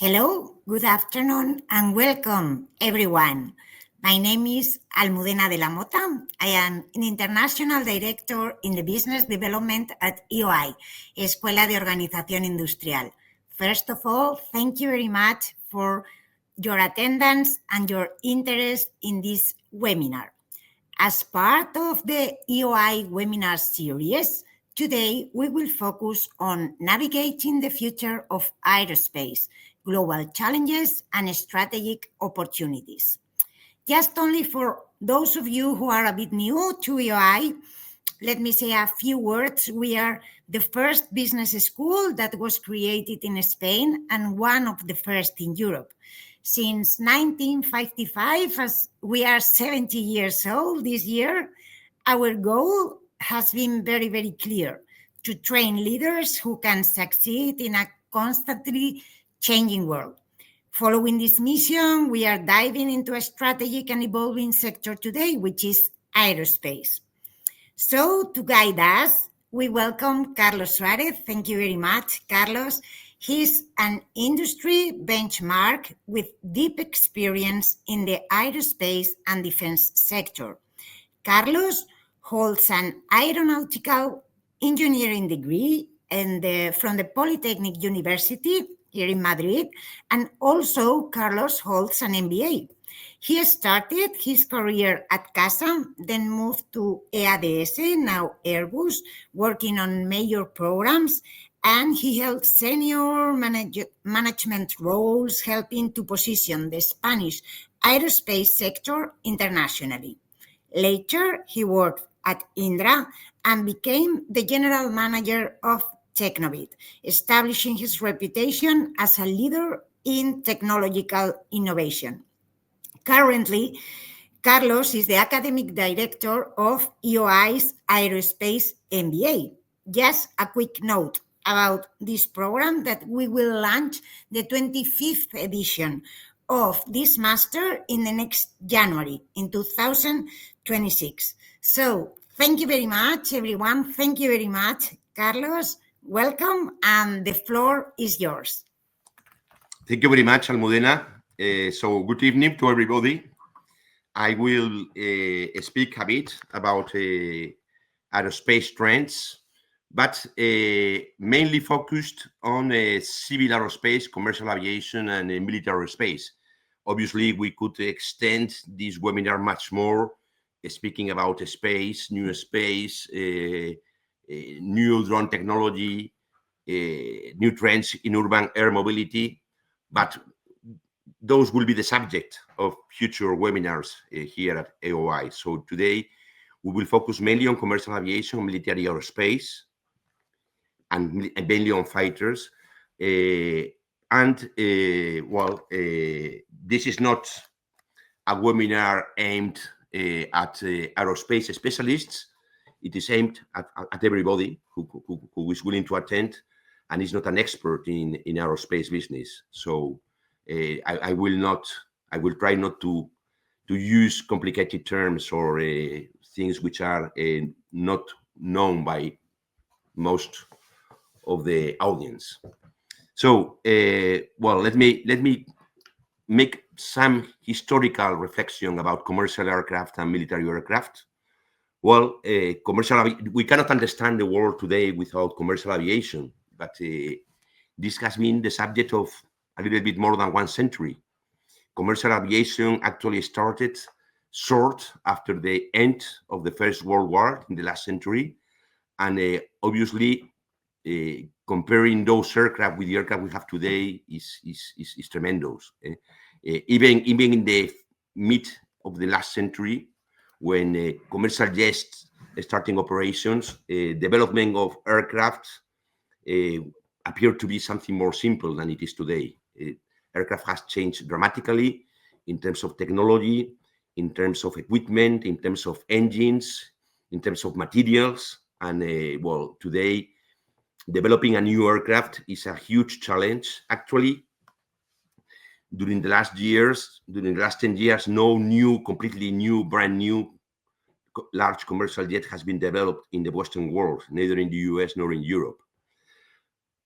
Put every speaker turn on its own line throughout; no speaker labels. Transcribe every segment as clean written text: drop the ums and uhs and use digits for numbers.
Hello, good afternoon, and welcome, everyone. My name is Almudena de la Mota. I am an International Director in the Business Development at EOI, Escuela de Organización Industrial. First of all, thank you very much for your attendance and your interest in this webinar. As part of the EOI webinar series, today we will focus on navigating the future of aerospace, global challenges, and strategic opportunities. Just only for those of you who are a bit new to EOI, let me say a few words. We are the first business school that was created in Spain and one of the first in Europe. Since 1955, as we are 70 years old this year, our goal has been very, very clear: to train leaders who can succeed in a constantly changing world. Following this mission, we are diving into a strategic and evolving sector today, which is aerospace. So, to guide us, we welcome Carlos Suárez. Thank you very much, Carlos. He's an industry benchmark with deep experience in the aerospace and defense sector. Carlos holds an aeronautical engineering degree from the Polytechnic University here in Madrid, and also Carlos holds an MBA. He started his career at CASA, then moved to EADS, now Airbus, working on major programs, and he held senior management roles, helping to position the Spanish aerospace sector internationally. Later, he worked at Indra and became the general manager of Technobit, establishing his reputation as a leader in technological innovation. Currently, Carlos is the academic director of EOI's Aerospace MBA. Just a quick note about this program: that we will launch the 25th edition of this master in the next January, in 2026. So thank you very much, everyone. Thank you very much, Carlos. Welcome, and the floor is yours.
Thank you very much, Almudena. So good evening to everybody. I will speak a bit about aerospace trends, but mainly focused on civil aerospace, commercial aviation, and military aerospace. Obviously, we could extend this webinar much more, speaking about space, new drone technology, new trends in urban air mobility, but those will be the subject of future webinars here at EOI. So today, we will focus mainly on commercial aviation, military aerospace, and mainly on fighters. This is not a webinar aimed at aerospace specialists. It is aimed at everybody who is willing to attend and is not an expert in aerospace business. So I will try not to use complicated terms or things which are not known by most of the audience. So, let me make some historical reflection about commercial aircraft and military aircraft. Well, we cannot understand the world today without commercial aviation, but this has been the subject of a little bit more than 1 century. Commercial aviation actually started short after the end of the First World War in the last century, and obviously comparing those aircraft with the aircraft we have today is tremendous. Even in the mid of the last century, when commercial jets starting operations, development of aircraft appeared to be something more simple than it is today. Aircraft has changed dramatically in terms of technology, in terms of equipment, in terms of engines, in terms of materials. And today, developing a new aircraft is a huge challenge. Actually, during the last 10 years, no brand new large commercial jet has been developed in the Western world, neither in the US nor in Europe.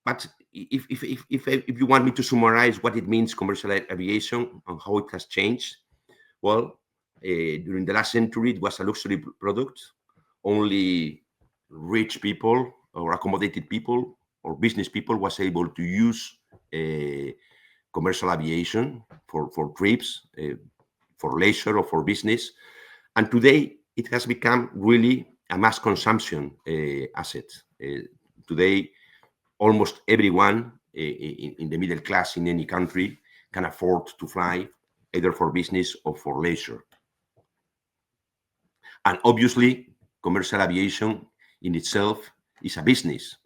But if you want me to summarize what it means, commercial aviation, and how it has changed, well, during the last century, it was a luxury product. Only rich people or accommodated people or business people was able to use commercial aviation for trips, for leisure or for business. And today, it has become really a mass consumption asset. Today, almost everyone in the middle class in any country can afford to fly, either for business or for leisure. And obviously, commercial aviation in itself is a business.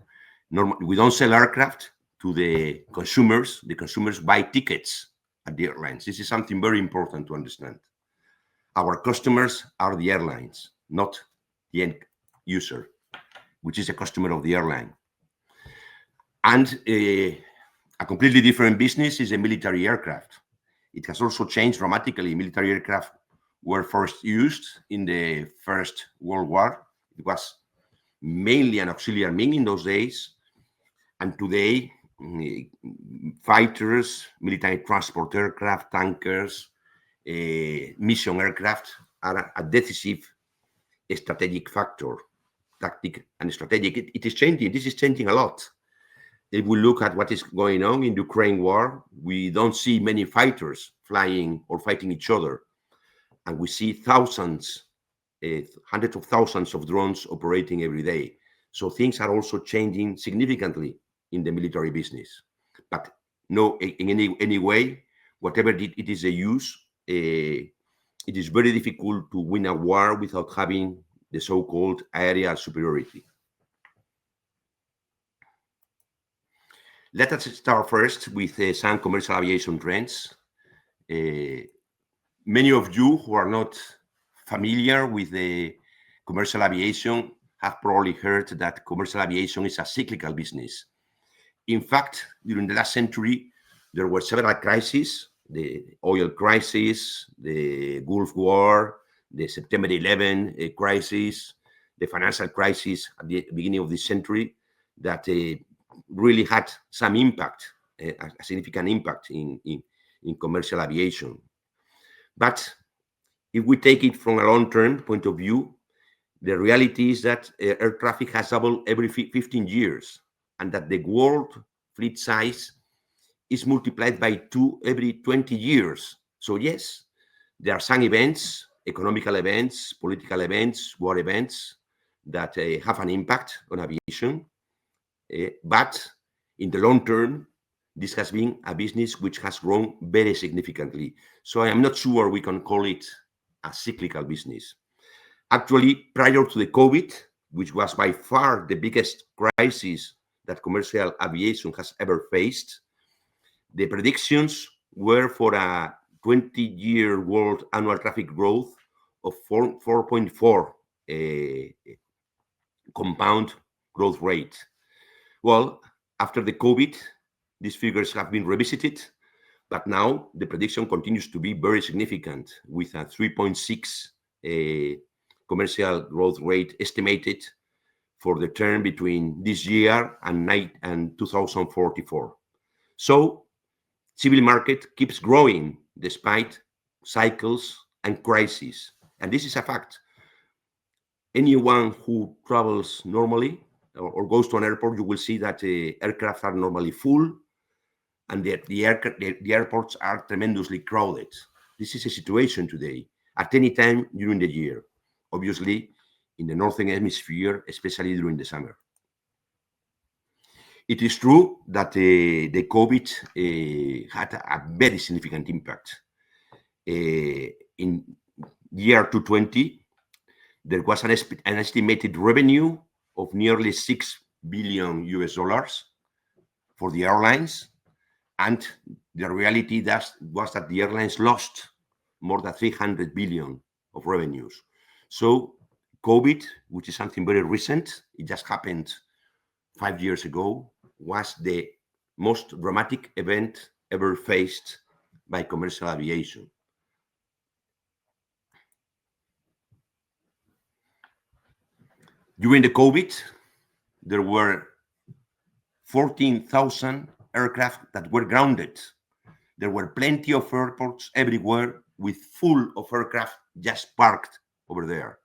We don't sell aircraft to the consumers. The consumers buy tickets at the airlines. This is something very important to understand. Our customers are the airlines, not the end user, which is a customer of the airline. And a completely different business is a military aircraft. It has also changed dramatically. Military aircraft were first used in the First World War. It was mainly an auxiliary mean in those days. And today, fighters, military transport aircraft, tankers, mission aircraft are a decisive strategic factor, tactic and strategic. It is changing. This is changing a lot. If we look at what is going on in the Ukraine war, we don't see many fighters flying or fighting each other. And we see thousands, hundreds of thousands of drones operating every day. So things are also changing significantly in the military business. But no, in any way, whatever it is a use, it is very difficult to win a war without having the so-called aerial superiority. Let us start first with some commercial aviation trends. Many of you who are not familiar with the commercial aviation have probably heard that commercial aviation is a cyclical business. In fact, during the last century, there were several crises: the oil crisis, the Gulf War, the September 11 crisis, the financial crisis at the beginning of this century, that really had some impact, a significant impact in commercial aviation. But if we take it from a long-term point of view, the reality is that air traffic has doubled every 15 years, and that the world fleet size is multiplied by 2 every 20 years. So yes, there are some events, economical events, political events, war events, that have an impact on aviation. But in the long term, this has been a business which has grown very significantly. So I am not sure we can call it a cyclical business. Actually, prior to the COVID, which was by far the biggest crisis that commercial aviation has ever faced, the predictions were for a 20-year world annual traffic growth of 4.4 compound growth rate. Well, after the COVID, these figures have been revisited, but now the prediction continues to be very significant, with a 3.6 commercial growth rate estimated for the term between this year and 2044. So, civil market keeps growing despite cycles and crises, and this is a fact. Anyone who travels normally or goes to an airport, you will see that aircraft are normally full, and the airports are tremendously crowded. This is a situation today at any time during the year, obviously in the Northern Hemisphere, especially during the summer. It is true that the COVID had a very significant impact. In year 2020, there was an estimated revenue of nearly $6 billion for the airlines. And the reality was that the airlines lost more than 300 billion of revenues. So COVID, which is something very recent, it just happened 5 years ago, was the most dramatic event ever faced by commercial aviation. During the COVID, there were 14,000 aircraft that were grounded. There were plenty of airports everywhere with full of aircraft just parked over there.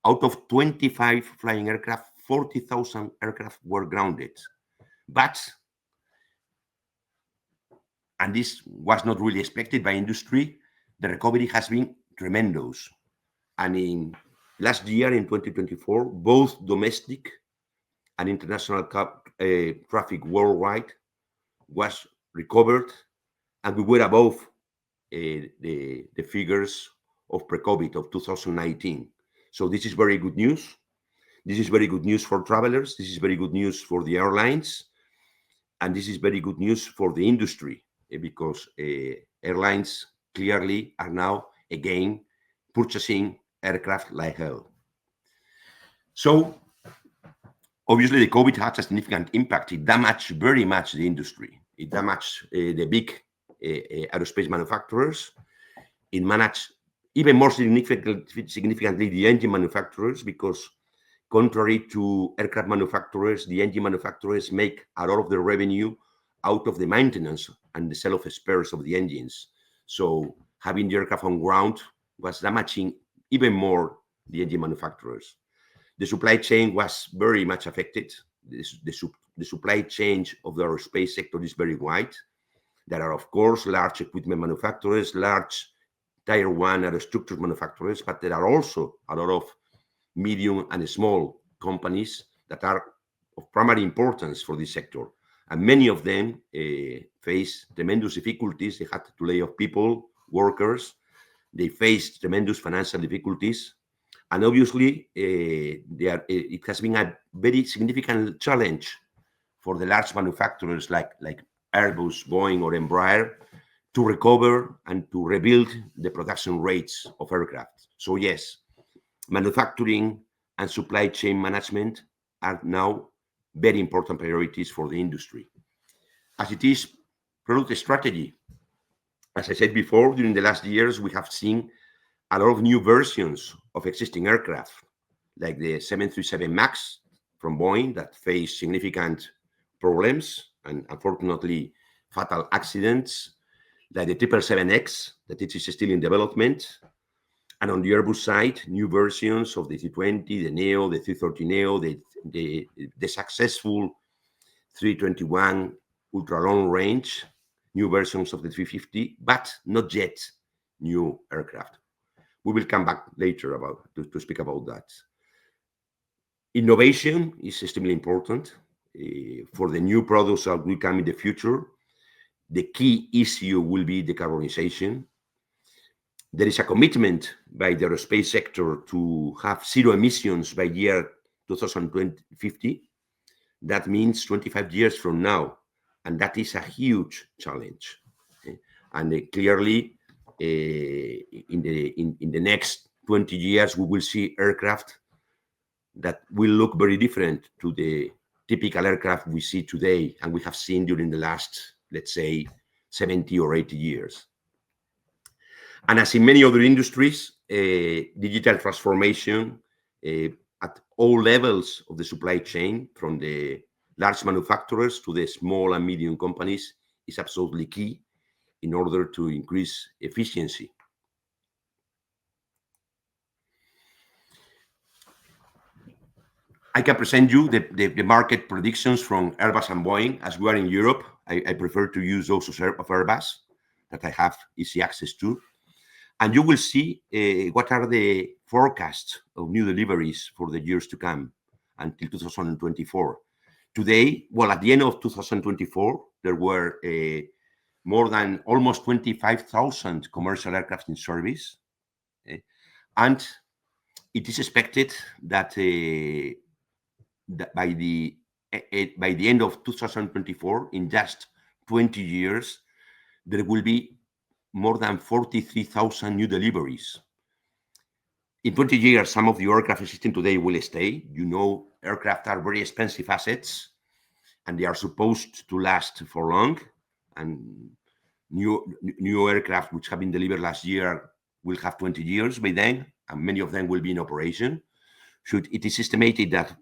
Out of 25 flying aircraft, 40,000 aircraft were grounded. But, and this was not really expected by industry, the recovery has been tremendous. And in last year, in 2024, both domestic and international traffic worldwide was recovered, and we were above the figures of pre-COVID of 2019. So this is very good news. This is very good news for travelers. This is very good news for the airlines. And this is very good news for the industry because airlines clearly are now again purchasing aircraft like hell. So obviously the COVID had a significant impact. It damaged very much the industry. It damaged the big aerospace manufacturers. It managed even more significantly the engine manufacturers, because contrary to aircraft manufacturers, the engine manufacturers make a lot of their revenue out of the maintenance and the sale of spares of the engines. So having the aircraft on ground was damaging even more the engine manufacturers. The supply chain was very much affected. The supply chain of the aerospace sector is very wide. There are, of course, large equipment manufacturers, large Tier 1 aerostructures manufacturers, but there are also a lot of medium and small companies that are of primary importance for this sector. And many of them face tremendous difficulties. They had to lay off people, workers. They faced tremendous financial difficulties. And obviously, it has been a very significant challenge for the large manufacturers like Airbus, Boeing, or Embraer to recover and to rebuild the production rates of aircraft. So yes, manufacturing and supply chain management are now very important priorities for the industry. As it is product strategy, as I said before, during the last years, we have seen a lot of new versions of existing aircraft, like the 737 MAX from Boeing that face significant problems and unfortunately fatal accidents, like the 777X that it is still in development. And on the Airbus side, new versions of the A320, the Neo, the A330neo, the successful A321 ultra long range, new versions of the A350, but not yet new aircraft. We will come back later to speak about that. Innovation is extremely important for the new products that will come in the future. The key issue will be decarbonization. There is a commitment by the aerospace sector to have zero emissions by year 2050. That means 25 years from now, and that is a huge challenge. Okay? And clearly, in the next 20 years, we will see aircraft that will look very different to the typical aircraft we see today and we have seen during the last, let's say, 70 or 80 years. And as in many other industries, digital transformation at all levels of the supply chain, from the large manufacturers to the small and medium companies, is absolutely key in order to increase efficiency. I can present you the market predictions from Airbus and Boeing. As we are in Europe, I prefer to use those of Airbus that I have easy access to. And you will see what are the forecasts of new deliveries for the years to come until 2024. Today, well, at the end of 2024, there were more than almost 25,000 commercial aircraft in service. And it is expected that, by the end of 2024, in just 20 years, there will be more than 43,000 new deliveries. In 20 years, some of the aircraft existing today will stay. You know, aircraft are very expensive assets, and they are supposed to last for long. And new aircraft which have been delivered last year will have 20 years by then, and many of them will be in operation. It is estimated that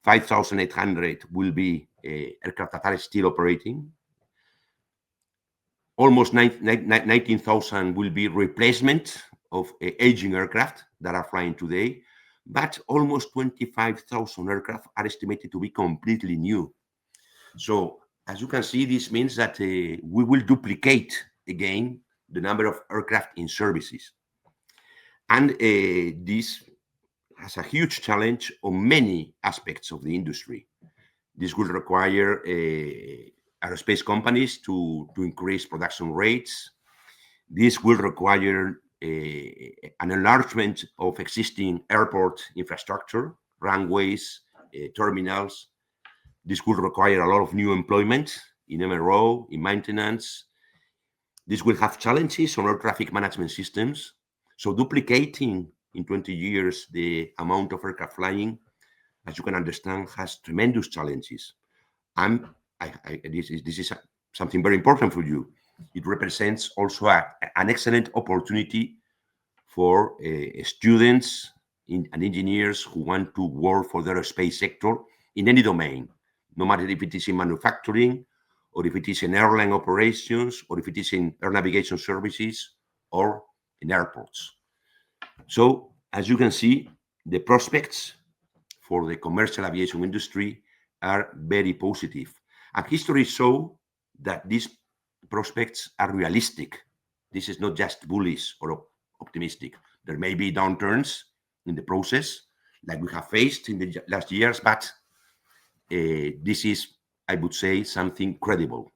5,800 will be aircraft that are still operating. Almost 19,000 will be replacement of aging aircraft that are flying today, but almost 25,000 aircraft are estimated to be completely new. So as you can see, this means that we will duplicate again the number of aircraft in services. And this has a huge challenge on many aspects of the industry. This will require aerospace companies to increase production rates. This will require an enlargement of existing airport infrastructure, runways, terminals. This will require a lot of new employment in MRO, in maintenance. This will have challenges on air traffic management systems. So duplicating in 20 years the amount of aircraft flying, as you can understand, has tremendous challenges. And this is something very important for you. It represents also an excellent opportunity for students and engineers who want to work for the aerospace sector in any domain, no matter if it is in manufacturing, or if it is in airline operations, or if it is in air navigation services, or in airports. So, as you can see, the prospects for the commercial aviation industry are very positive. And history shows that these prospects are realistic. This is not just bullish or optimistic. There may be downturns in the process, like we have faced in the last years, but this is, I would say, something credible.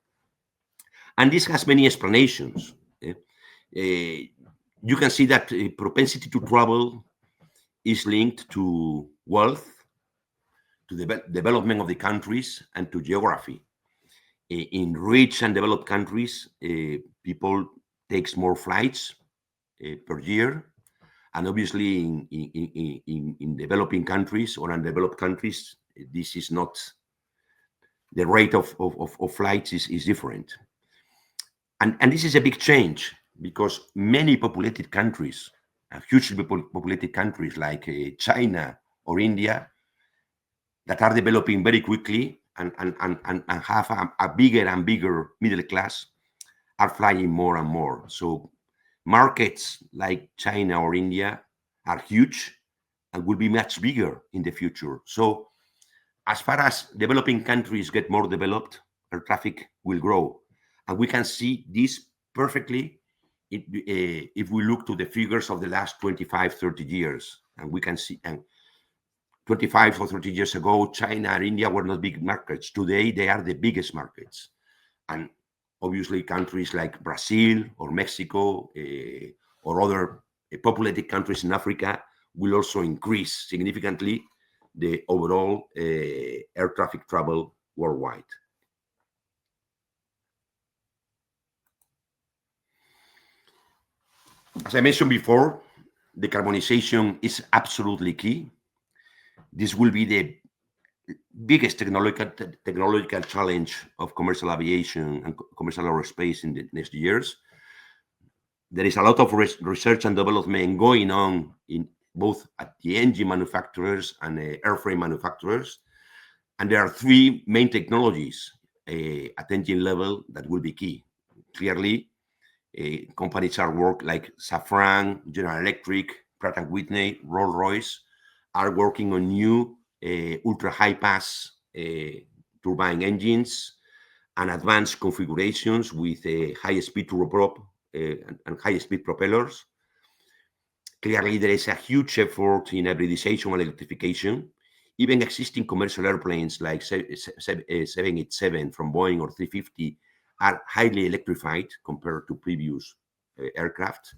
And this has many explanations. You can see that propensity to travel is linked to wealth, to the development of the countries, and to geography. In rich and developed countries, people takes more flights per year, and obviously in developing countries or undeveloped countries, this is not, the rate of flights is different. And this is a big change, because many populated countries, hugely populated countries like China or India, that are developing very quickly and have a bigger and bigger middle class, are flying more and more. So markets like China or India are huge and will be much bigger in the future. So as far as developing countries get more developed, air traffic will grow. And we can see this perfectly if we look to the figures of the last 25, 30 years. And we can see, and 25 or 30 years ago, China and India were not big markets. Today, they are the biggest markets. And obviously, countries like Brazil or Mexico or other populated countries in Africa will also increase significantly the overall air traffic travel worldwide. As I mentioned before, decarbonization is absolutely key. This will be the biggest technological challenge of commercial aviation and commercial aerospace in the next years. There is a lot of research and development going on in both at the engine manufacturers and airframe manufacturers. And there are three main technologies at engine level that will be key. Clearly, companies are working like Safran, General Electric, Pratt & Whitney, Rolls-Royce are working on new ultra-high pass turbine engines and advanced configurations with high-speed turboprop and high-speed propellers. Clearly, there is a huge effort in hybridization and electrification. Even existing commercial airplanes like 787 from Boeing or 350 are highly electrified compared to previous aircraft.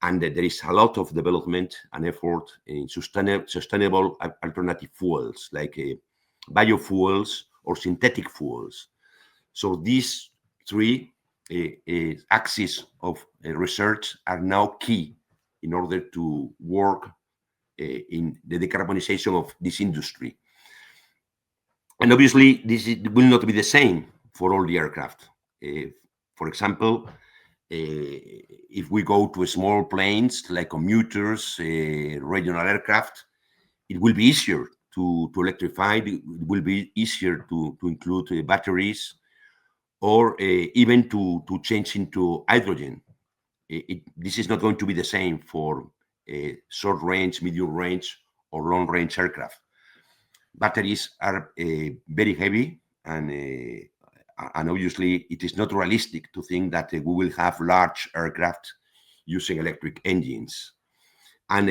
And there is a lot of development and effort in sustainable alternative fuels like biofuels or synthetic fuels. So these three axes of research are now key in order to work in the decarbonization of this industry. And obviously, will not be the same for all the aircraft. For example, if we go to small planes like commuters, regional aircraft, it will be easier to electrify. It will be easier to include batteries, or even to change into hydrogen. This is not going to be the same for short range, medium range, or long range aircraft. Batteries are very heavy, and obviously it is not realistic to think that we will have large aircraft using electric engines. And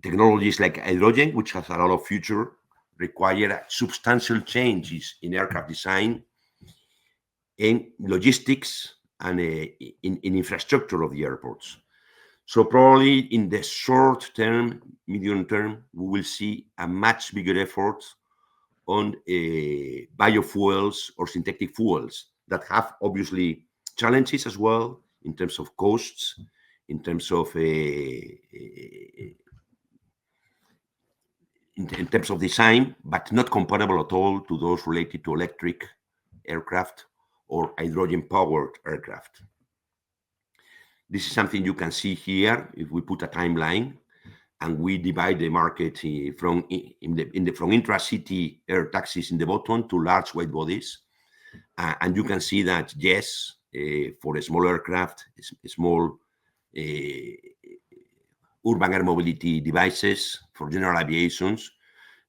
technologies like hydrogen, which has a lot of future, require substantial changes in aircraft design, in logistics, and in infrastructure of the airports. So probably in the short term, medium term, we will see a much bigger effort on biofuels or synthetic fuels that have obviously challenges as well in terms of costs, in terms of in terms of design, but not comparable at all to those related to electric aircraft or hydrogen-powered aircraft. This is something you can see here if we put a timeline and we divide the market from intra-city air taxis in the bottom to large wide bodies. And you can see that, yes, for a small aircraft, small urban air mobility devices, for general aviations,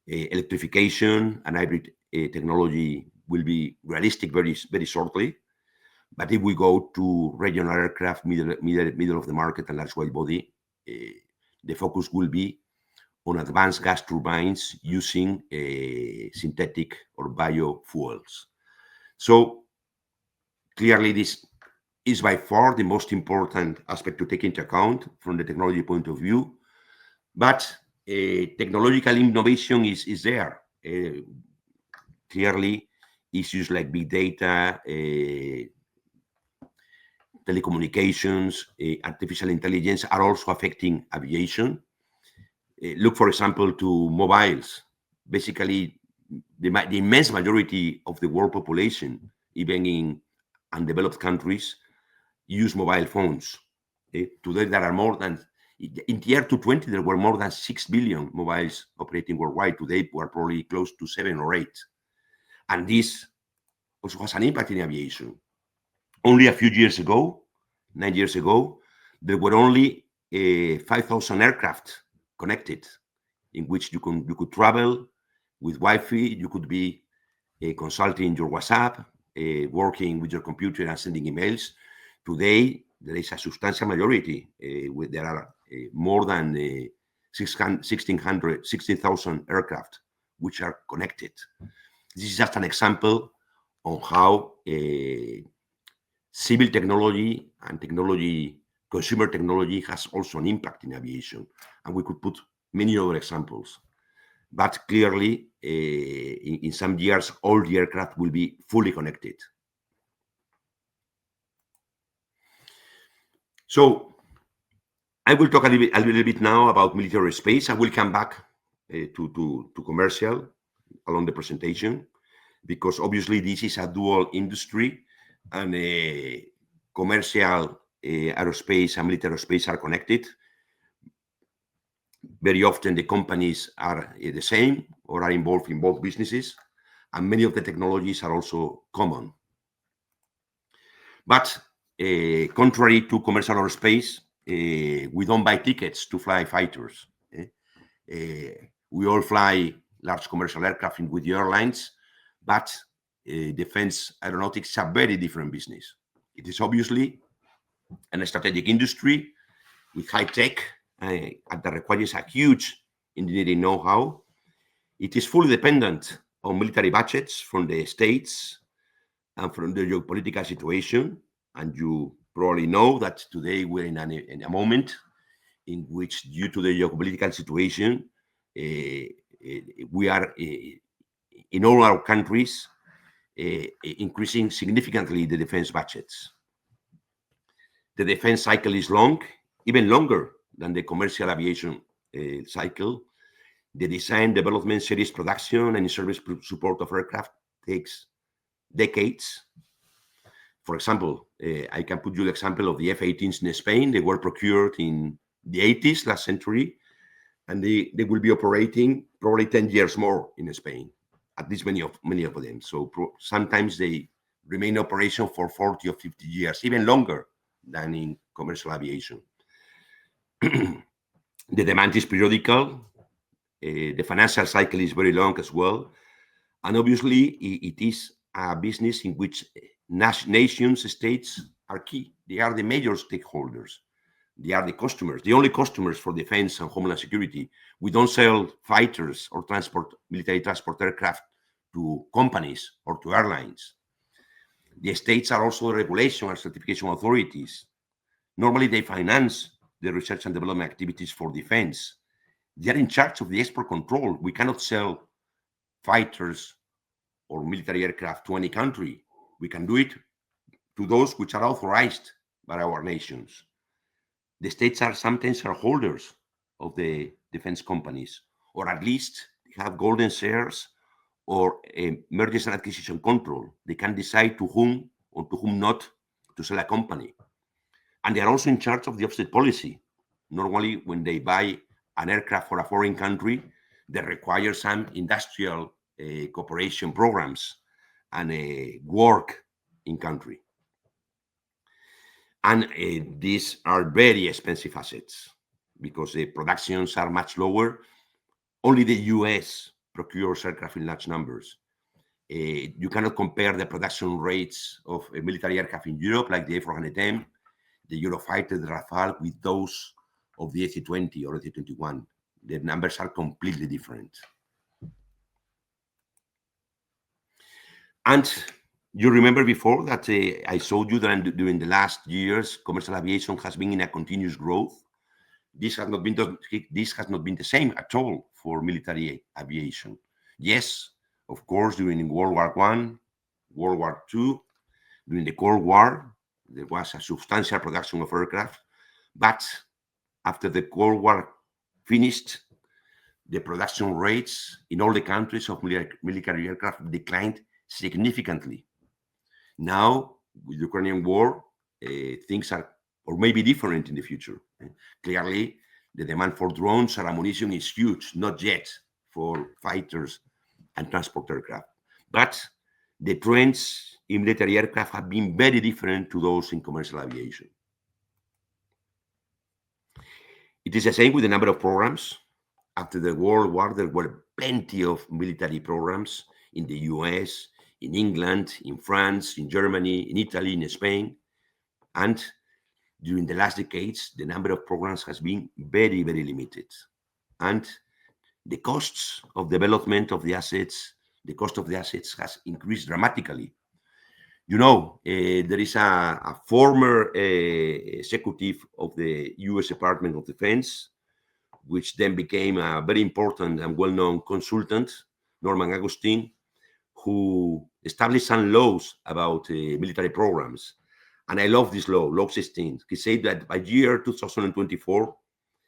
electrification and hybrid technology will be realistic very, very shortly. But if we go to regional aircraft, middle of the market and large wide body, the focus will be on advanced gas turbines using synthetic or biofuels. So clearly this is by far the most important aspect to take into account from the technology point of view. But technological innovation is there. Clearly, issues like big data, telecommunications, artificial intelligence are also affecting aviation. Look, for example, to mobiles. Basically, the immense majority of the world population, even in undeveloped countries, use mobile phones. Today, there are more than, in the year 2020, there were more than 6 billion mobiles operating worldwide. Today, we're probably close to 7 or 8. And this also has an impact in aviation. Only a few years ago, 9 years ago, there were only 5,000 aircraft connected, in which you could travel with Wi-Fi. You could be consulting your WhatsApp, working with your computer and sending emails. Today, there is a substantial majority. There are more than 16,000 aircraft which are connected. This is just an example on how civil technology and consumer technology has also an impact in aviation. And we could put many other examples. But clearly, in some years, all the aircraft will be fully connected. So I will talk a little bit now about military space. I will come back to commercial along the presentation, because obviously this is a dual industry, and commercial aerospace and military aerospace are connected. Very often the companies are the same or are involved in both businesses, and many of the technologies are also common. But contrary to commercial aerospace, we don't buy tickets to fly fighters. We all fly large commercial aircraft with the airlines, but defense aeronautics is a very different business. It is obviously a strategic industry with high tech that requires a huge engineering know-how. It is fully dependent on military budgets from the states and from the geopolitical situation. And you probably know that today we're in a moment in which, due to the geopolitical situation, we are in all our countries increasing significantly the defense budgets. The defense cycle is long, even longer than the commercial aviation cycle. The design, development, series production, and service support of aircraft takes decades. For example, I can put you the example of the F-18s in Spain. They were procured in the 80s last century, and they will be operating probably 10 years more in Spain, at least many of them. So sometimes they remain in operation for 40 or 50 years, even longer than in commercial aviation. The demand is periodical. The financial cycle is very long as well. And obviously, it is a business in which nations, states are key. They are the major stakeholders. They are the customers, the only customers for defense and homeland security. We don't sell fighters or military transport aircraft to companies or to airlines. The states are also regulation and certification authorities. Normally, they finance the research and development activities for defense. They are in charge of the export control. We cannot sell fighters or military aircraft to any country. We can do it to those which are authorized by our nations. The states are sometimes shareholders of the defense companies, or at least they have golden shares or a mergers and acquisition control. They can decide to whom or to whom not to sell a company. And they are also in charge of the offset policy. Normally, when they buy an aircraft for a foreign country, they require some industrial cooperation programs and work in country. And these are very expensive assets because the productions are much lower. Only the US procures aircraft in large numbers. You cannot compare the production rates of a military aircraft in Europe, like the A400M, the Eurofighter, the Rafale, with those of the A320 or A321. The numbers are completely different. And you remember before that I showed you that during the last years, commercial aviation has been in a continuous growth. This has not been the same at all for military aviation. Yes, of course, during World War I, World War II, during the Cold War, there was a substantial production of aircraft. But after the Cold War finished, the production rates in all the countries of military aircraft declined significantly. Now, with the Ukrainian war, things are or maybe different in the future. Clearly, the demand for drones and ammunition is huge, not yet for fighters and transport aircraft. But the trends in military aircraft have been very different to those in commercial aviation. It is the same with the number of programs. After the World War, there were plenty of military programs in the US, in England, in France, in Germany, in Italy, in Spain. And during the last decades, the number of programs has been very, very limited. And the costs of development of the assets, the cost of the assets has increased dramatically. You know, there is a former executive of the US Department of Defense, which then became a very important and well-known consultant, Norman Agustin, who established some laws about military programs. And I love this law 16. He said that by year 2024,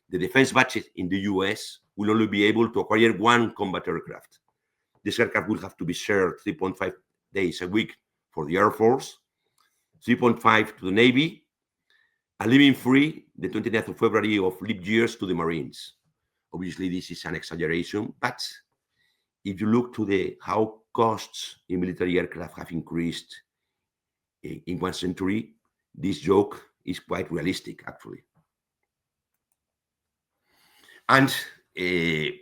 the defense budget in the US will only be able to acquire one combat aircraft. This aircraft will have to be shared 3.5 days a week for the Air Force, 3.5 to the Navy, and leaving free the 29th of February of leap years to the Marines. Obviously, this is an exaggeration, but if you look to how costs in military aircraft have increased in 1 century, this joke is quite realistic, actually. And in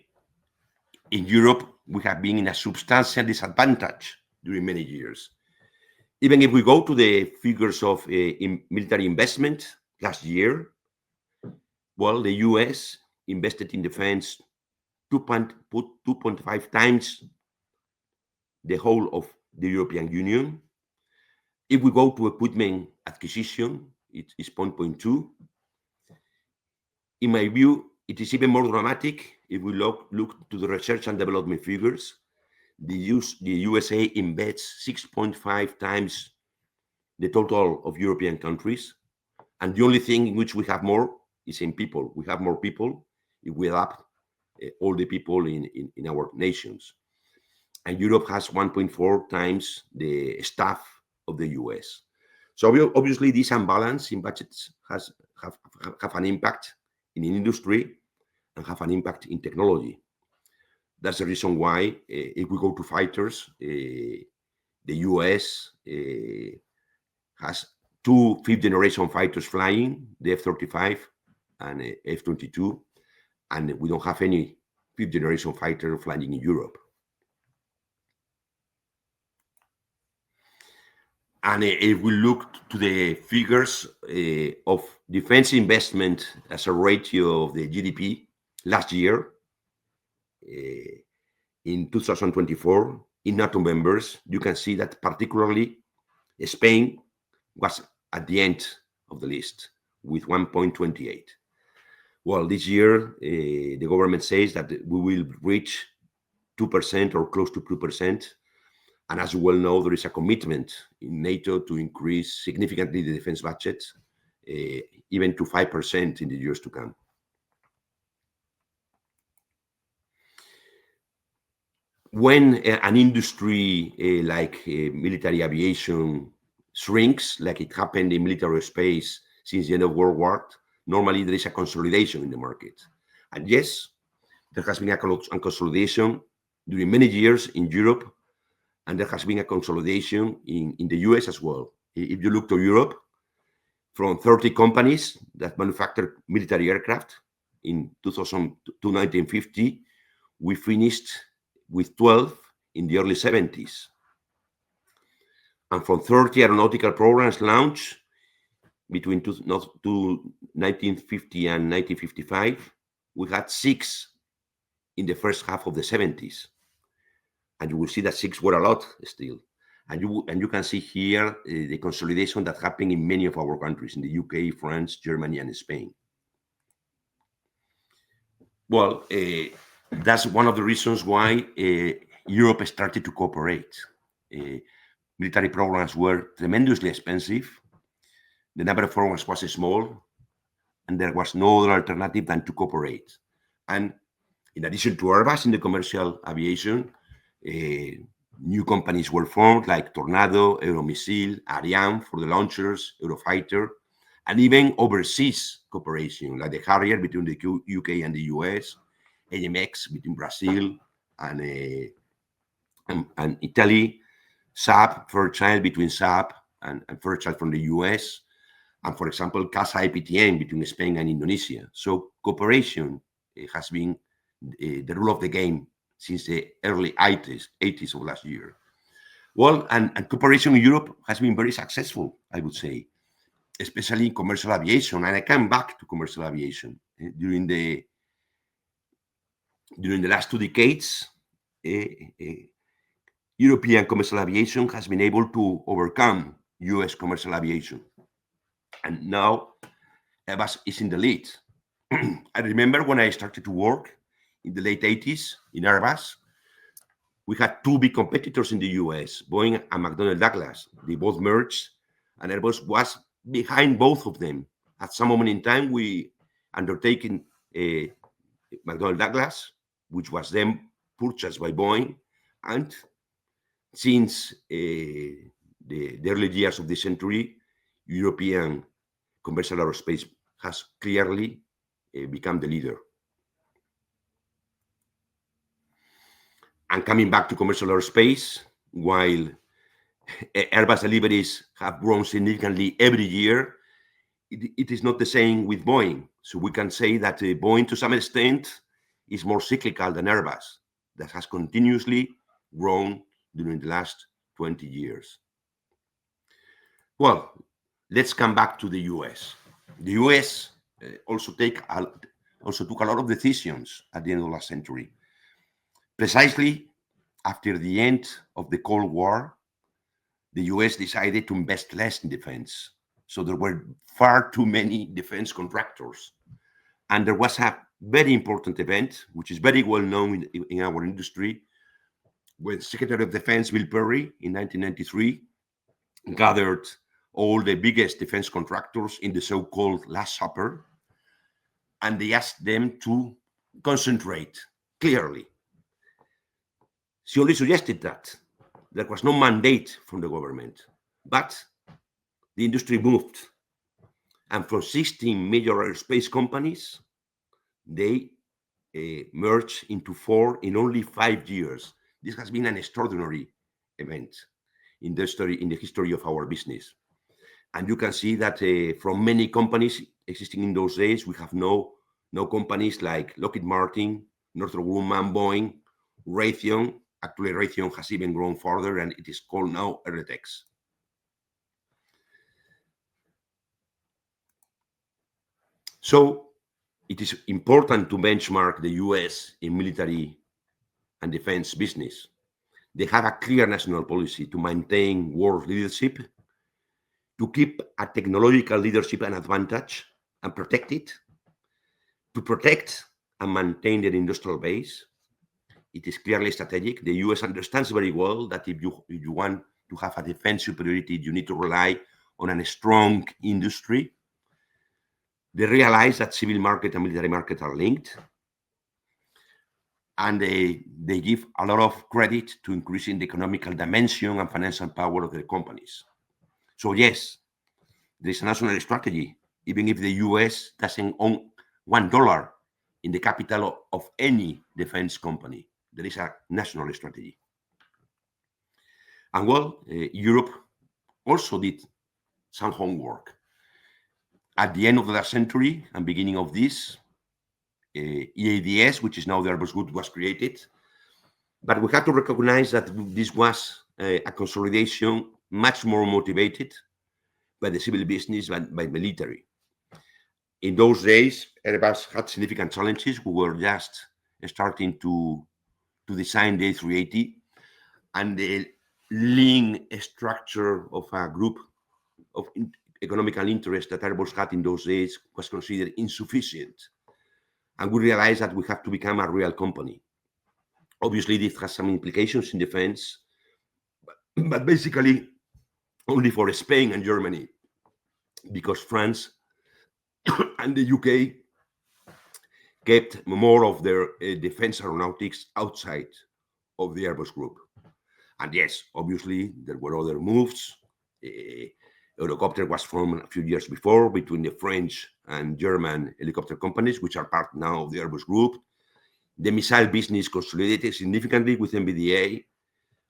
Europe, we have been in a substantial disadvantage during many years. Even if we go to the figures of military investment last year, well, the US invested in defense 2.5 times the whole of the European Union. If we go to equipment acquisition, it is 0.2. In my view, it is even more dramatic if we look to the research and development figures. The USA invests 6.5 times the total of European countries. And the only thing in which we have more is in people. We have more people if we adapt all the people in our nations. And Europe has 1.4 times the staff of the US. So obviously this imbalance in budgets have an impact in the industry and have an impact in technology. That's the reason why, if we go to fighters, the US has two fifth-generation fighters flying, the F-35 and F-22, and we don't have any fifth-generation fighter flying in Europe. And if we look to the figures of defense investment as a ratio of the GDP last year, in 2024, in NATO members, you can see that particularly Spain was at the end of the list with 1.28. Well, this year, the government says that we will reach 2% or close to 2%. And as you well know, there is a commitment in NATO to increase significantly the defense budget, even to 5% in the years to come. When an industry like military aviation shrinks, like it happened in military space since the end of World War, normally there is a consolidation in the market. And yes, there has been a consolidation during many years in Europe, and there has been a consolidation in the US as well. If you look to Europe, from 30 companies that manufacture military aircraft in 1950, we finished with 12 in the early 70s. And from 30 aeronautical programs launched between 1950 and 1955, we had 6 in the first half of the 70s. And you will see that 6 were a lot still. And you can see here the consolidation that happened in many of our countries, in the UK, France, Germany, and Spain. Well, that's one of the reasons why Europe started to cooperate. Military programs were tremendously expensive. The number of programs was small, and there was no other alternative than to cooperate. And in addition to Airbus in the commercial aviation, new companies were formed like Tornado, Euromissile, Ariane for the launchers, Eurofighter, and even overseas cooperation like the Harrier between the UK and the US, AMX between Brazil and Italy, Saab, Fairchild between Saab and Fairchild from the US, and for example, CASA IPTN between Spain and Indonesia. So cooperation has been the rule of the game since the early 80s of last year. Well, and cooperation in Europe has been very successful, I would say, especially in commercial aviation. And I come back to commercial aviation. During the last 2 decades, European commercial aviation has been able to overcome US commercial aviation. And now Airbus is in the lead. I remember when I started to work in the late 80s in Airbus, we had 2 big competitors in the US, Boeing and McDonnell Douglas. They both merged, and Airbus was behind both of them. At some moment in time, we undertaken McDonnell Douglas, which was then purchased by Boeing. And since the early years of the century, European commercial aerospace has clearly become the leader. And coming back to commercial aerospace, while Airbus deliveries have grown significantly every year, it is not the same with Boeing. So we can say that Boeing, to some extent, is more cyclical than Airbus, that has continuously grown during the last 20 years. Well, let's come back to the US. The US also took a lot of decisions at the end of last century. Precisely after the end of the Cold War, the US decided to invest less in defense. So there were far too many defense contractors. And there was a very important event, which is very well known in our industry, when Secretary of Defense Bill Perry in 1993 gathered all the biggest defense contractors in the so-called Last Supper, and they asked them to concentrate clearly. She only suggested that. There was no mandate from the government, but the industry moved. And from 16 major aerospace companies, they merged into 4 in only 5 years. This has been an extraordinary event in the history of our business. And you can see that from many companies existing in those days, we have no companies like Lockheed Martin, Northrop Grumman, Boeing, Raytheon. Actually, Raytheon has even grown further, and it is called now EADS. So it is important to benchmark the US in military and defense business. They have a clear national policy to maintain world leadership, to keep a technological leadership and advantage and protect it, to protect and maintain their industrial base. It is clearly strategic. The US understands very well that if you want to have a defense superiority, you need to rely on a strong industry. They realize that civil market and military market are linked. And they give a lot of credit to increasing the economical dimension and financial power of their companies. So yes, there is a national strategy, even if the US doesn't own $1 in the capital of any defense company. There is a national strategy. And well, Europe also did some homework. At the end of the last century and beginning of this, EADS, which is now the Airbus Group, was created. But we have to recognize that this was a consolidation much more motivated by the civil business than by military. In those days, Airbus had significant challenges. We were just starting to design the A380, and the lean structure of a group of economical interest that Airbus had in those days was considered insufficient. And we realized that we have to become a real company. Obviously, this has some implications in defense, but basically only for Spain and Germany, because France and the UK kept more of their defense aeronautics outside of the Airbus Group. And yes, obviously, there were other moves. Eurocopter was formed a few years before between the French and German helicopter companies, which are part now of the Airbus Group. The missile business consolidated significantly with MBDA,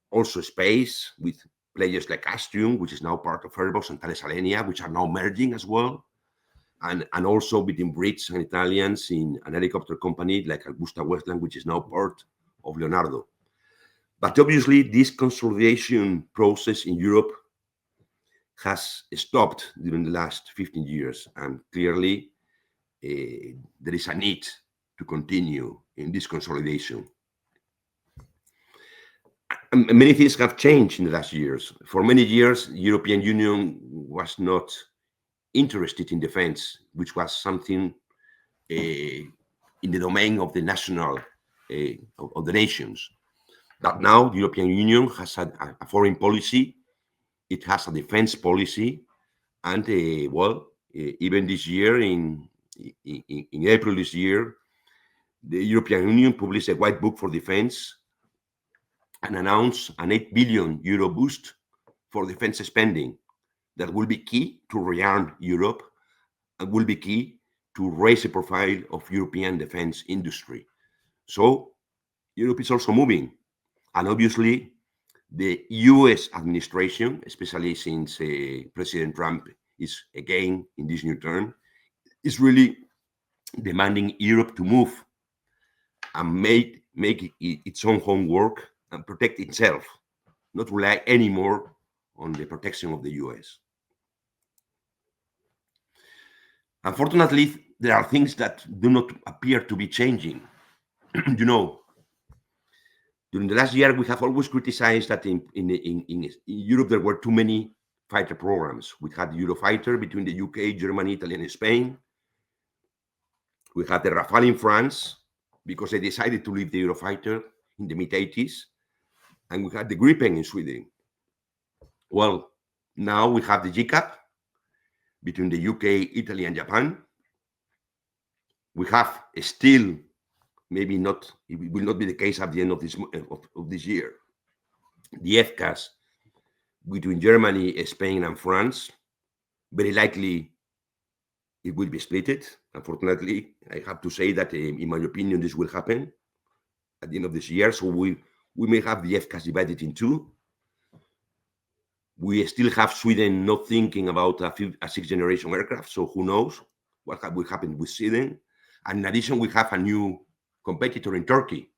also space with players like Astrium, which is now part of Airbus, and Thales Alenia, which are now merging as well. And also between Brits and Italians in an helicopter company like Augusta Westland, which is now part of Leonardo. But obviously, this consolidation process in Europe has stopped during the last 15 years. And clearly, there is a need to continue in this consolidation. And many things have changed in the last years. For many years, the European Union was not interested in defense, which was something in the domain of the national, of the nations. But now the European Union has a foreign policy, it has a defense policy, and even this year, in April this year, the European Union published a white book for defense and announced an 8 billion euro boost for defense spending that will be key to rearm Europe and will be key to raise the profile of European defense industry. So Europe is also moving. And obviously, the US administration, especially since President Trump is again in this new term, is really demanding Europe to move and make its own homework and protect itself, not rely anymore on the protection of the US. Unfortunately, there are things that do not appear to be changing. You know, during the last year, we have always criticized that in Europe there were too many fighter programs. We had the Eurofighter between the UK, Germany, Italy, and Spain. We had the Rafale in France because they decided to leave the Eurofighter in the mid-80s. And we had the Gripen in Sweden. Well, now we have the GCAP between the UK, Italy, and Japan. We have still, maybe not, it will not be the case at the end of this year, the FCAS between Germany, Spain, and France. Very likely it will be split. Unfortunately, I have to say that, in my opinion, this will happen at the end of this year. So we may have the FCAS divided in two. We still have Sweden not thinking about a sixth generation aircraft. So who knows what will happen with Sweden. And in addition, we have a new competitor in Turkey,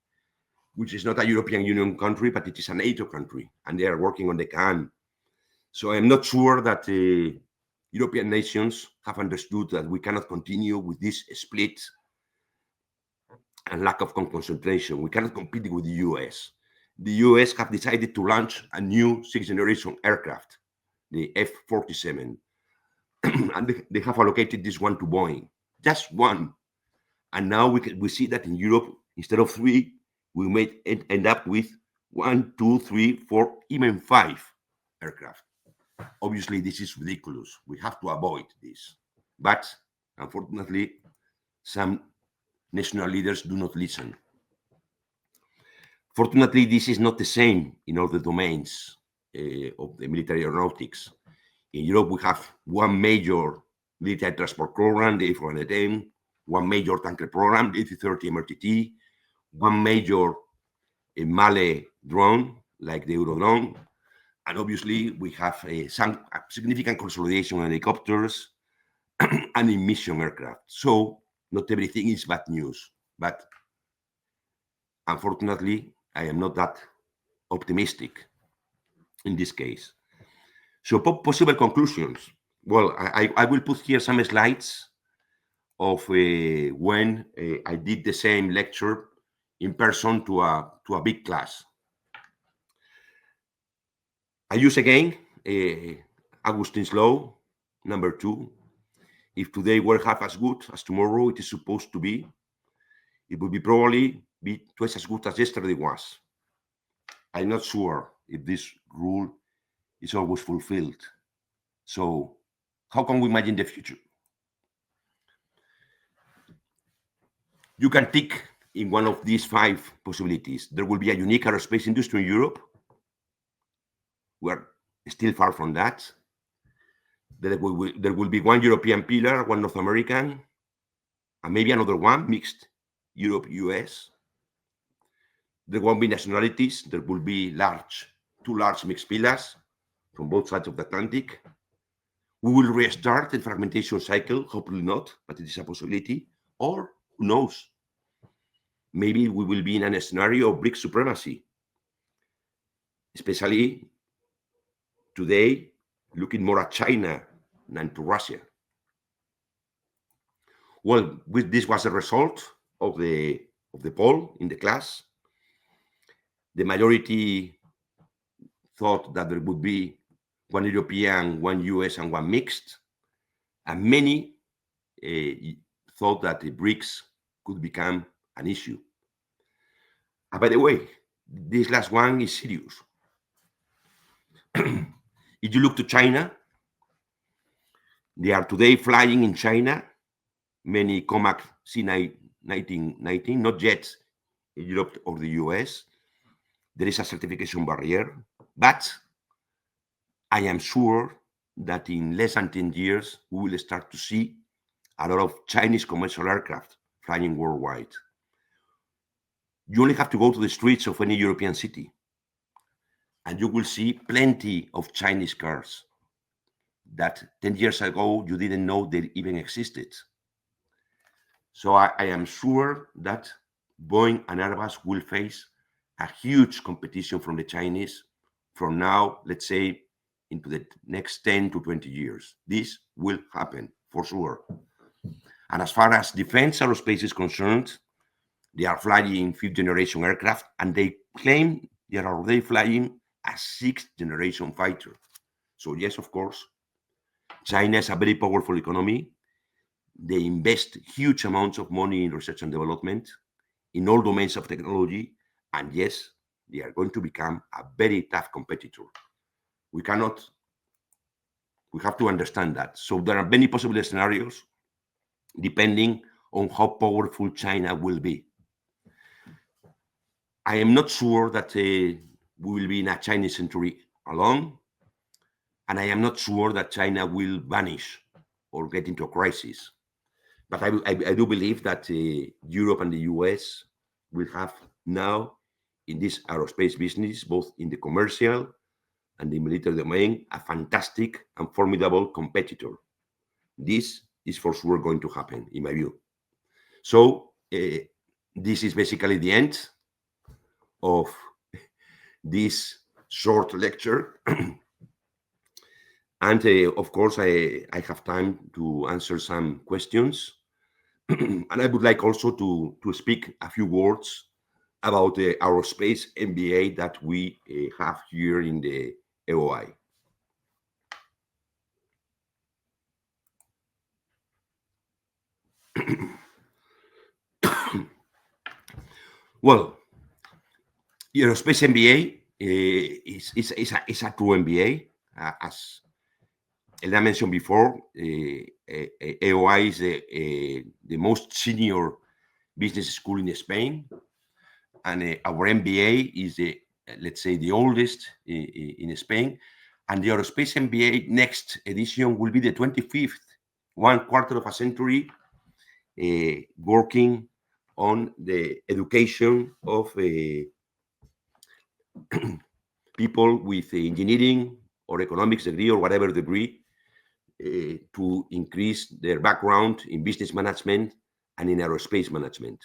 which is not a European Union country, but it is a NATO country, and they are working on the CAN. So I'm not sure that European nations have understood that we cannot continue with this split and lack of concentration. We cannot compete with the US. The US have decided to launch a new sixth generation aircraft, the F-47, and they have allocated this one to Boeing, just one. And now we see that in Europe, instead of three, we may end up with 1, 2, 3, 4, even 5 aircraft. Obviously, this is ridiculous. We have to avoid this. But unfortunately, some national leaders do not listen. Fortunately, this is not the same in all the domains of the military aeronautics. In Europe, we have one major military transport program, the A410, one major tanker program, the A330 MRTT, one major Male drone, like the Eurodrone, and obviously we have some significant consolidation in helicopters and in mission aircraft. So not everything is bad news, but unfortunately, I am not that optimistic in this case. So possible conclusions. Well, I will put here some slides of when I did the same lecture in person to a big class. I use again Augustine's law, number 2. If today were half as good as tomorrow it is supposed to be, it would probably be twice as good as yesterday was. I'm not sure if this rule is always fulfilled. So how can we imagine the future? You can tick in one of these 5 possibilities. There will be a unique aerospace industry in Europe. We're still far from that. There will be one European pillar, one North American, and maybe another one, mixed Europe-US. There won't be nationalities. There will be 2 large mixed pillars from both sides of the Atlantic. We will restart the fragmentation cycle, hopefully not, but it is a possibility. Or who knows? Maybe we will be in a scenario of BRIC supremacy, especially today, looking more at China than to Russia. Well, this was the result of the poll in the class. The majority thought that there would be one European, one US, and one mixed, and many thought that the BRICS could become an issue. And by the way, this last one is serious. If you look to China, they are today flying in China many COMAC C1919, not jets in Europe or the US. There is a certification barrier, but I am sure that in less than 10 years, we will start to see a lot of Chinese commercial aircraft flying worldwide. You only have to go to the streets of any European city, and you will see plenty of Chinese cars that 10 years ago you didn't know they even existed. So I am sure that Boeing and Airbus will face a huge competition from the Chinese from now, let's say, into the next 10 to 20 years. This will happen for sure. And as far as defense aerospace is concerned, they are flying 5th generation aircraft, and they claim they are already flying a 6th generation fighter. So yes, of course, China is a very powerful economy. They invest huge amounts of money in research and development in all domains of technology. And yes, they are going to become a very tough competitor. We have to understand that. So there are many possible scenarios depending on how powerful China will be. I am not sure that we will be in a Chinese century alone. And I am not sure that China will vanish or get into a crisis. But I do believe that Europe and the US will have now in this aerospace business, both in the commercial and the military domain, a fantastic and formidable competitor. This is for sure going to happen, in my view. So this is basically the end of this short lecture. And of course, I have time to answer some questions. And I would like also to speak a few words about the Aerospace MBA that we have here in the AOI. Well, Aerospace MBA is a true MBA. As Elena mentioned before, AOI is the most senior business school in Spain. And our MBA is, let's say, the oldest in Spain. And the Aerospace MBA next edition will be the 25th, 1/4 of a century, working on the education of people with engineering or economics degree or whatever degree to increase their background in business management and in aerospace management.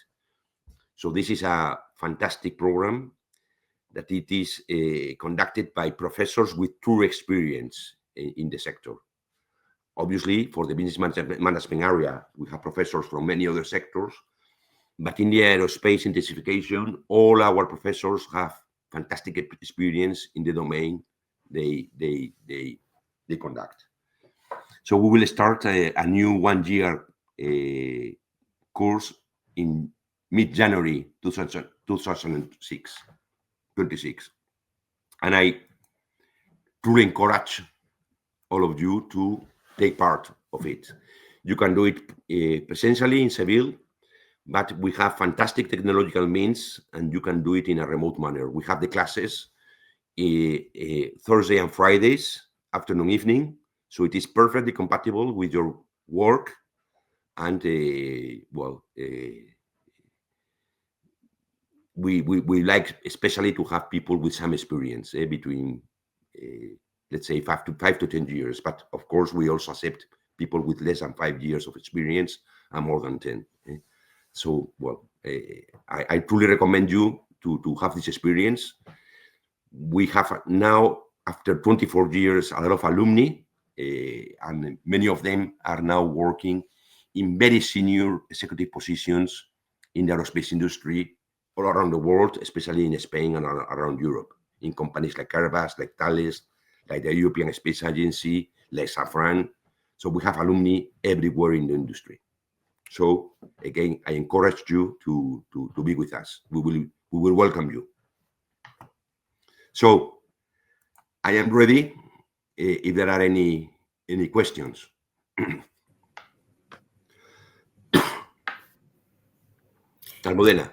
So this is a fantastic program that it is conducted by professors with true experience in the sector. Obviously, for the business management area, we have professors from many other sectors, but in the aerospace intensification, all our professors have fantastic experience in the domain they conduct. So we will start a new 1-year course in mid-January 2026. And I truly encourage all of you to take part of it. You can do it presentially in Seville, but we have fantastic technological means, and you can do it in a remote manner. We have the classes Thursday and Fridays, afternoon, evening, so it is perfectly compatible with your work. And we like especially to have people with some experience between let's say 5 to 10 years, but of course we also accept people with less than 5 years of experience and more than 10. So I truly recommend you to have this experience. We have now, after 24 years, a lot of alumni, and many of them are now working in very senior executive positions in the aerospace industry all around the world, especially in Spain and around Europe, in companies like Airbus, like Thales, like the European Space Agency, like Safran. So we have alumni everywhere in the industry. So again, I encourage you to be with us. We will welcome you. So I am ready if there are any questions. Almudena.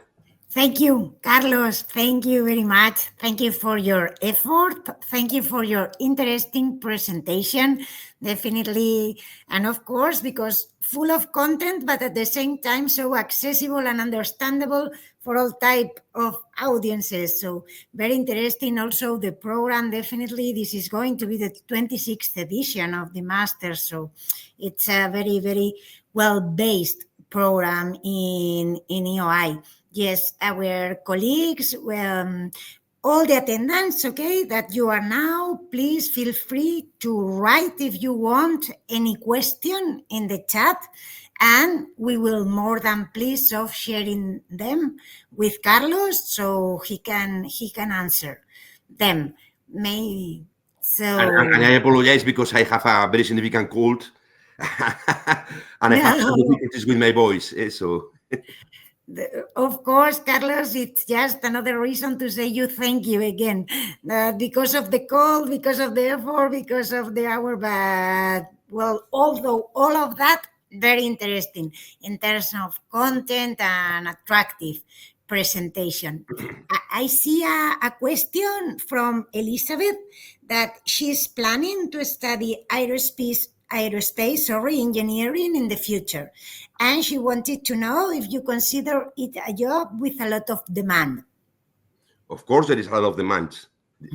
Thank you, Carlos. Thank you very much. Thank you for your effort. Thank you for your interesting presentation. Definitely. And of course, because full of content, but at the same time, so accessible and understandable for all type of audiences. So very interesting. Also, the program, definitely, this is going to be the 26th edition of the Master. So it's a very, very well-based program in EOI. Yes, our colleagues, all the attendants, okay, that you are now, please feel free to write if you want any question in the chat, and we will more than pleased of sharing them with Carlos so he can answer them.
And I apologize because I have a very significant cold and I have some difficulties with my voice. So.
Of course, Carlos, it's just another reason to say you thank you again, because of the call, because of the effort, because of the hour, but well, although all of that, very interesting in terms of content and attractive presentation. I see a question from Elizabeth that she's planning to study aerospace aerospace engineering in the future. And she wanted to know if you consider it a job with a lot of demand.
Of course, there is a lot of demand.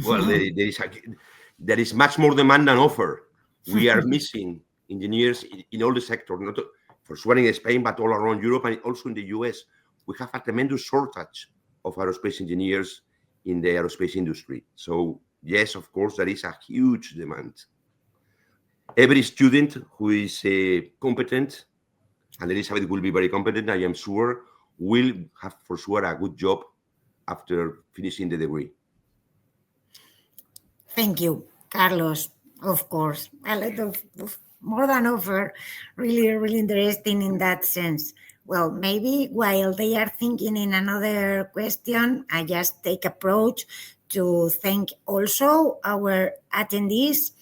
Well, there is much more demand than offer. We are missing engineers in all the sectors, not for sure in Spain, but all around Europe and also in the US. We have a tremendous shortage of aerospace engineers in the aerospace industry. So yes, of course, there is a huge demand. Every student who is competent, and Elizabeth will be very competent, I am sure, will have for sure a good job after finishing the degree.
Thank you, Carlos. Of course, a lot of more than offer. Really, really interesting in that sense. Well, maybe while they are thinking in another question, I just take approach to thank also our attendees.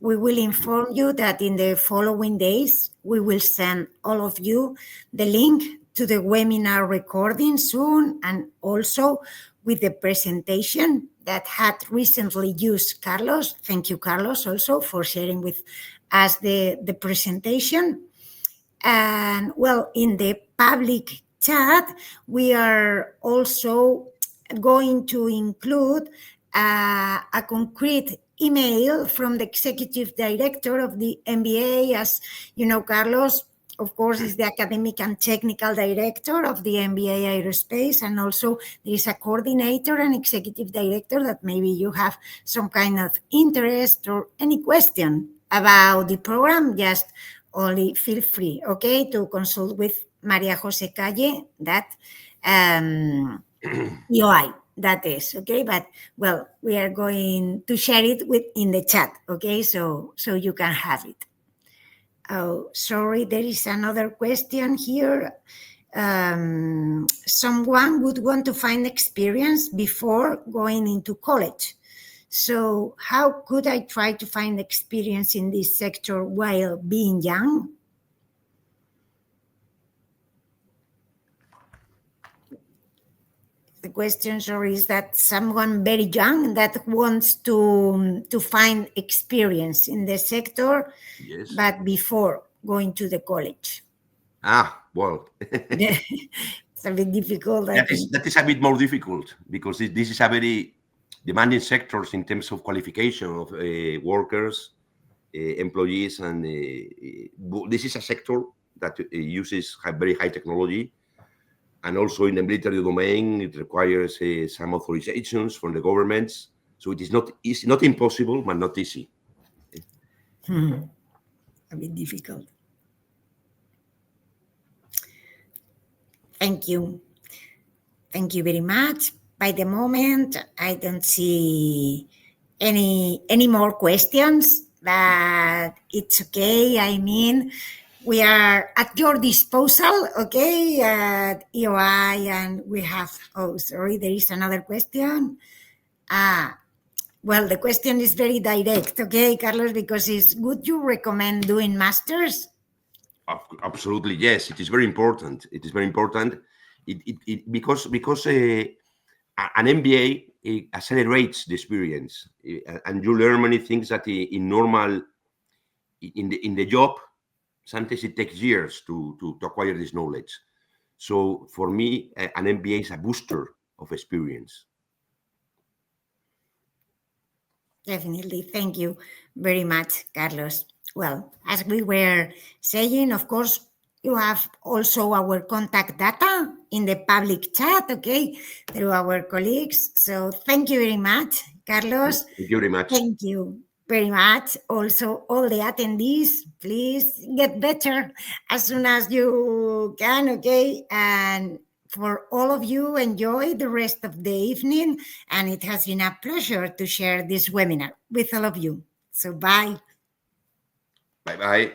We will inform you that in the following days, we will send all of you the link to the webinar recording soon, and also with the presentation that had recently used Carlos. Thank you, Carlos, also for sharing with us the presentation. And well, in the public chat, we are also going to include a concrete email from the executive director of the MBA. As you know, Carlos, of course, is the academic and technical director of the MBA Aerospace, and also there is a coordinator and executive director that maybe you have some kind of interest or any question about the program, just only feel free, okay, to consult with Maria Jose Calle, that EOI. That is okay, but well, we are going to share it in the chat, okay, so you can have it. Oh, sorry, there is another question here. Someone would want to find experience before going into college. So how could I try to find experience in this sector while being young? The question, sorry, is that someone very young that wants to find experience in the sector,
yes,
but before going to the college.
Well,
it's a bit difficult.
That is a bit more difficult because this is a very demanding sector in terms of qualification of workers, employees, and this is a sector that uses very high technology. And also in the military domain, it requires some authorizations from the governments. So it is not easy, not impossible, but not easy.
A bit difficult. Thank you. Thank you very much. By the moment, I don't see any more questions, but it's okay. I mean, we are at your disposal, okay, at EOI, and we have, oh, sorry, there is another question. Well, the question is very direct, okay, Carlos, because would you recommend doing masters?
Absolutely, yes. It is very important. It is very important because an MBA accelerates the experience, and you learn many things that in the job, sometimes it takes years to acquire this knowledge. So for me, an MBA is a booster of experience.
Definitely. Thank you very much, Carlos. Well, as we were saying, of course, you have also our contact data in the public chat, okay, through our colleagues. So thank you very much, Carlos.
Thank you very much.
Thank you very much. Also, all the attendees, please get better as soon as you can, okay? And for all of you, enjoy the rest of the evening. And it has been a pleasure to share this webinar with all of you. So bye.
Bye-bye.